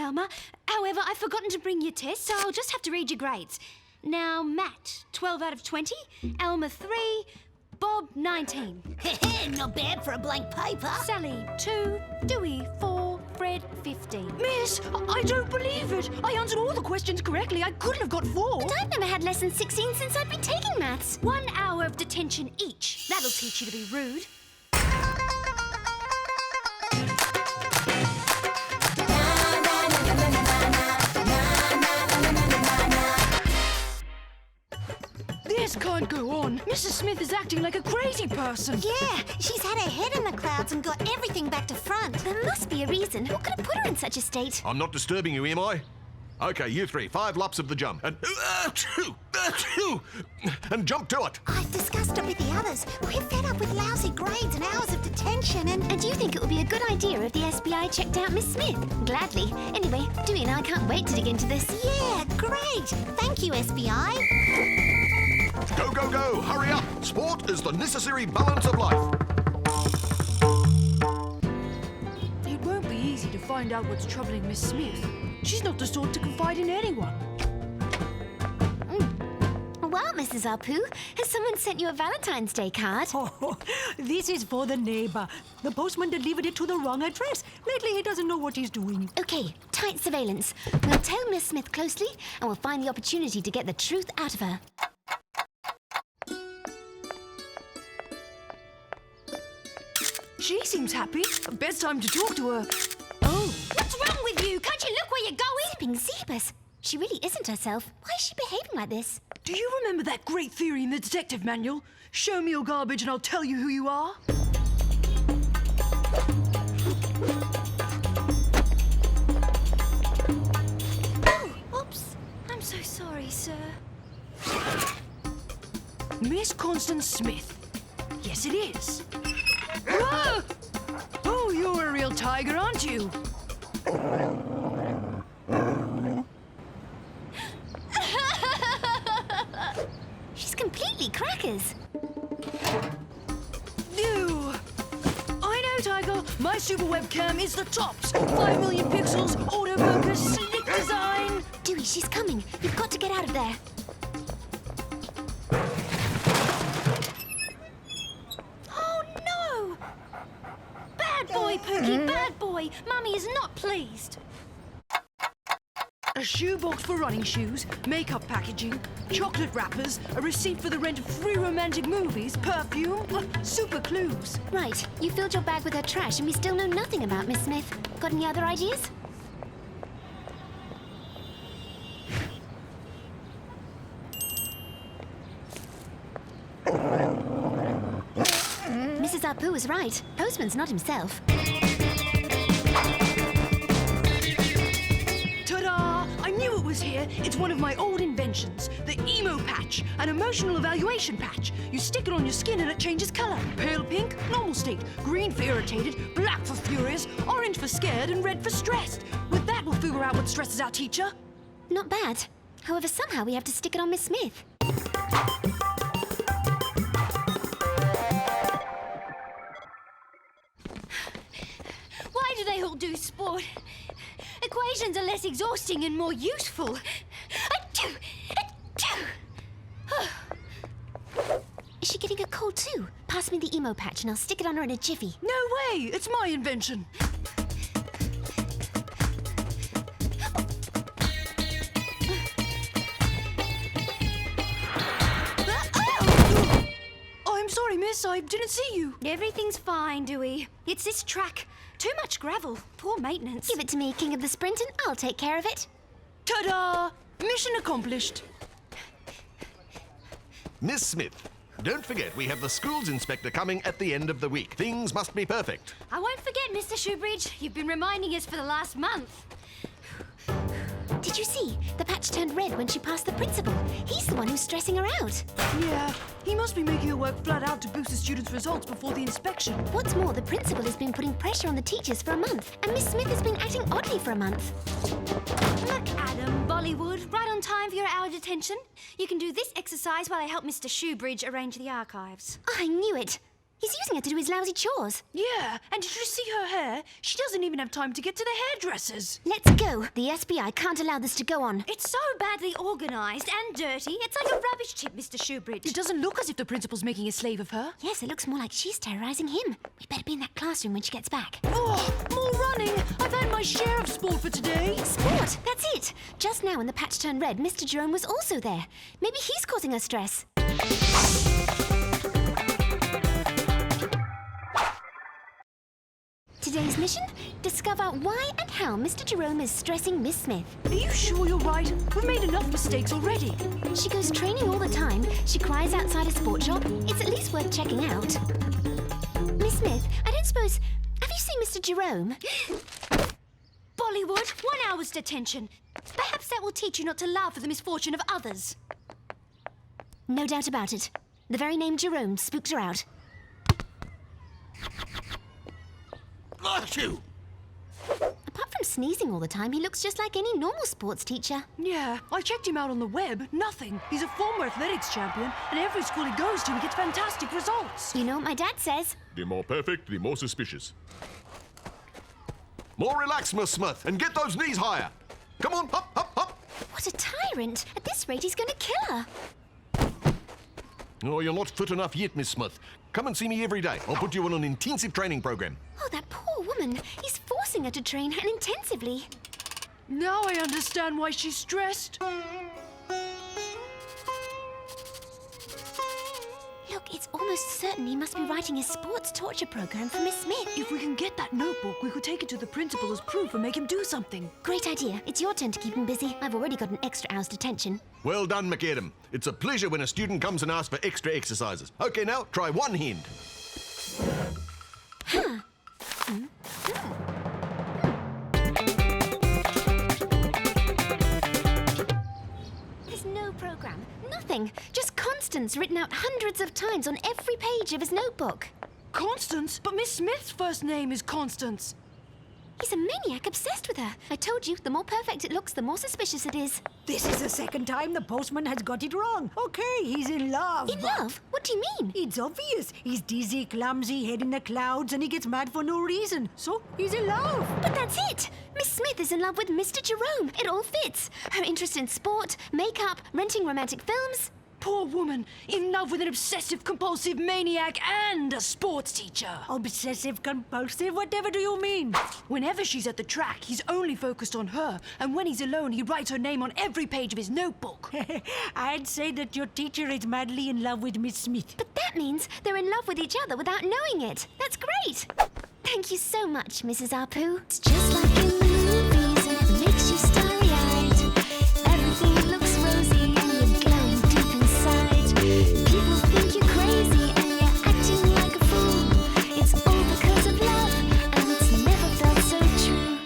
Elmer. However, I've forgotten to bring your test, so I'll just have to read your grades. Now, Matt, 12 out of 20. Elmer, 3. Bob, 19. Not bad for a blank paper. Sally, 2. Dewey, 4. Fred, 15. Miss, I don't believe it. I answered all the questions correctly. I couldn't have got 4. But I've never had lesson 16 since I've been taking maths. 1 hour of detention each. That'll teach you to be rude. This can't go on. Mrs. Smith is acting like a crazy person. Yeah, she's had her head in the clouds and got everything back to front. There must be a reason. What could have put her in such a state? I'm not disturbing you, am I? OK, you three, 5 laps of the jump. And and jump to it. I've discussed it with the others. We're fed up with lousy grades and hours of detention And do you think it would be a good idea if the SBI checked out Miss Smith? Gladly. Anyway, Dewey and I can't wait to dig into this. Yeah, great. Thank you, SBI. Go, go, go. Hurry up. Sport is the necessary balance of life. It won't be easy to find out what's troubling Miss Smith. She's not the sort to confide in anyone. Well, Mrs. Apu, has someone sent you a Valentine's Day card? Oh, this is for the neighbor. The postman delivered it to the wrong address. Lately, he doesn't know what he's doing. Okay, tight surveillance. We'll tail Miss Smith closely and we'll find the opportunity to get the truth out of her. She seems happy. Best time to talk to her. Oh, What's wrong with you? Can't you look where you're going? zipping zebras. She really isn't herself. Why is she behaving like this? Do you remember that great theory in the detective manual? Show me your garbage and I'll tell you who you are? Oops. I'm so sorry, sir. Miss Constance Smith. Yes, it is. Whoa! Oh, you're a real tiger, aren't you? She's completely crackers. Ew. I know, Tiger. My super webcam is the tops. 5 million pixels, autofocus, slick design. Dewey, she's coming. You've got to get out of there. Oh, no! Bad boy, Pookie, bad boy. Mummy is not pleased. A shoebox for running shoes, makeup packaging, chocolate wrappers, a receipt for the rent of 3 romantic movies, perfume, super clues. Right, you filled your bag with her trash and we still know nothing about Miss Smith. Got any other ideas? Mrs. Apu was right. Postman's not himself. Ta-da! I knew it was here. It's one of my old inventions. The emo patch, an emotional evaluation patch. You stick it on your skin and it changes color. Pale pink, normal state. Green for irritated, black for furious, orange for scared, and red for stressed. With that, we'll figure out what stresses our teacher. Not bad. However, somehow we have to stick it on Miss Smith. Why do they all do sport? Equations are less exhausting and more useful. Is she getting a cold too? Pass me the emo patch and I'll stick it on her in a jiffy. No way! It's my invention. Oh, I'm sorry, miss. I didn't see you. Everything's fine, Dewey. It's this track. Too much gravel. Poor maintenance. Give it to me, King of the Sprint, and I'll take care of it. Ta-da! Mission accomplished. Miss Smith, don't forget we have the schools inspector coming at the end of the week. Things must be perfect. I won't forget, Mr. Shoebridge. You've been reminding us for the last month. Did you see? The patch turned red when she passed the principal. He's the one who's stressing her out. Yeah, he must be making her work flat out to boost the students' results before the inspection. What's more, the principal has been putting pressure on the teachers for a month, and Miss Smith has been acting oddly for a month. Look, Adam, Bollywood, right on time for your hour detention. You can do this exercise while I help Mr. Shoebridge arrange the archives. I knew it. He's using her to do his lousy chores. Yeah, and did you see her hair? She doesn't even have time to get to the hairdressers. Let's go. The SBI can't allow this to go on. It's so badly organised and dirty. It's like a rubbish tip, Mr. Shoebridge. It doesn't look as if the principal's making a slave of her. Yes, it looks more like she's terrorising him. We better be in that classroom when she gets back. Oh, more running. I've had my share of sport for today. Sport, that's it. Just now when the patch turned red, Mr. Jerome was also there. Maybe he's causing her stress. Today's mission? Discover why and how Mr. Jerome is stressing Miss Smith. Are you sure you're right? We've made enough mistakes already. She goes training all the time. She cries outside a sport shop. It's at least worth checking out. Miss Smith, I don't suppose... Have you seen Mr. Jerome? Bollywood, 1 hour's detention. Perhaps that will teach you not to laugh at the misfortune of others. No doubt about it. The very name Jerome spooked her out. Achoo! Apart from sneezing all the time, he looks just like any normal sports teacher. Yeah, I checked him out on the web. Nothing. He's a former athletics champion, and every school he goes to, he gets fantastic results. You know what my dad says? The more perfect, the more suspicious. More relaxed, Miss Smith, and get those knees higher. Come on, hop, hop, hop. What a tyrant! At this rate, he's going to kill her. Oh, you're not fit enough yet, Miss Smith. Come and see me every day. I'll put you on an intensive training program. Oh, that poor woman. He's forcing her to train, and intensively. Now I understand why she's stressed. Look, it's almost certain he must be writing a sports torture program for Miss Smith. If we can get that notebook, we could take it to the principal as proof and make him do something. Great idea. It's your turn to keep him busy. I've already got an extra hour's detention. Well done, McAdam. It's a pleasure when a student comes and asks for extra exercises. Okay, now, try one hand. There's no program. Nothing. Just constants written out hundreds of times on every page of his notebook. Constance? But Miss Smith's first name is Constance. He's a maniac obsessed with her. I told you, the more perfect it looks, the more suspicious it is. This is the second time the postman has got it wrong. Okay, he's in love. In love? What do you mean? It's obvious. He's dizzy, clumsy, head in the clouds, and he gets mad for no reason. So, he's in love. But that's it! Miss Smith is in love with Mr. Jerome. It all fits. Her interest in sport, makeup, renting romantic films. Poor woman, in love with an obsessive-compulsive maniac and a sports teacher. Obsessive compulsive? Whatever do you mean? Whenever she's at the track, he's only focused on her. And when he's alone, he writes her name on every page of his notebook. I'd say that your teacher is madly in love with Miss Smith. But that means they're in love with each other without knowing it. That's great! Thank you so much, Mrs. Apu. It's just like in the movies, it makes you starry-eyed. Everything looks rosy and you're glowing deep inside. People think you're crazy and you're acting like a fool. It's all because of love, and it's never felt so true.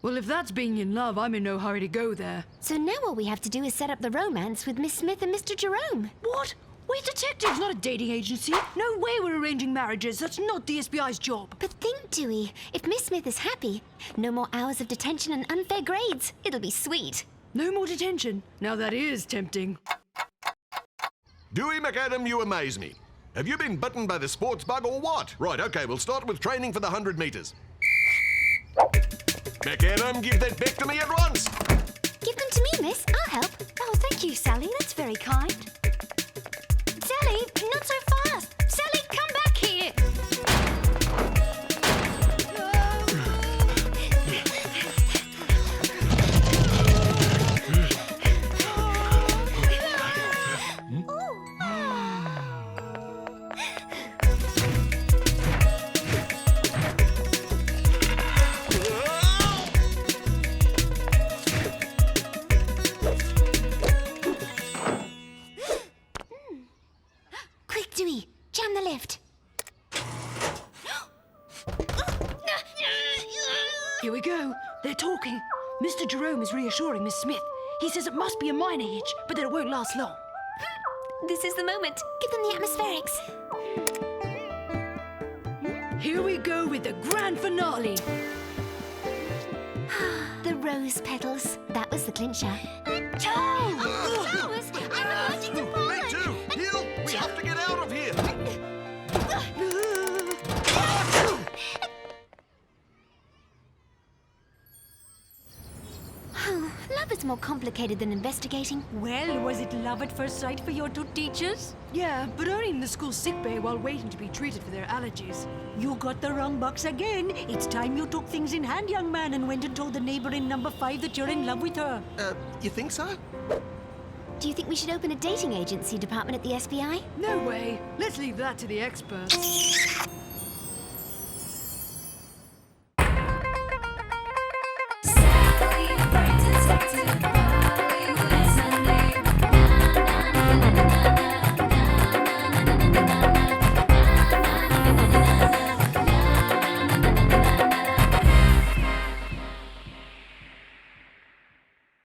Well, if that's being in love, I'm in no hurry to go there. So now all we have to do is set up the romance with Miss Smith and Mr. Jerome. What? We're detectives, not a dating agency. No way we're arranging marriages. That's not the SBI's job. But think, Dewey, if Miss Smith is happy, no more hours of detention and unfair grades. It'll be sweet. No more detention. Now that is tempting. Dewey McAdam, you amaze me. Have you been bitten by the sports bug or what? Right, okay, we'll start with training for the 100 meters. McAdam, give that back to me at once. Give them to me, miss. I'll help. Oh, thank you, Sally. That's very kind. Sally, not so fast. Sally, come back here. Quick, Dewey. Jam the lift. Here we go. They're talking. Mr. Jerome is reassuring Miss Smith. He says it must be a minor hitch, but that it won't last long. This is the moment. Give them the atmospherics. Here we go with the grand finale. The rose petals. That was the clincher. Flowers! I'm allergic to pollen. Me too. Heel, we have to get out of here. more complicated than investigating. Well, was it love at first sight for your two teachers? Yeah, but only in the school sickbay while waiting to be treated for their allergies. You got the wrong box again. It's time you took things in hand, young man, and went and told the neighbor in number 5 that you're in love with her. You think so? Do you think we should open a dating agency department at the SBI? No way. Let's leave that to the experts.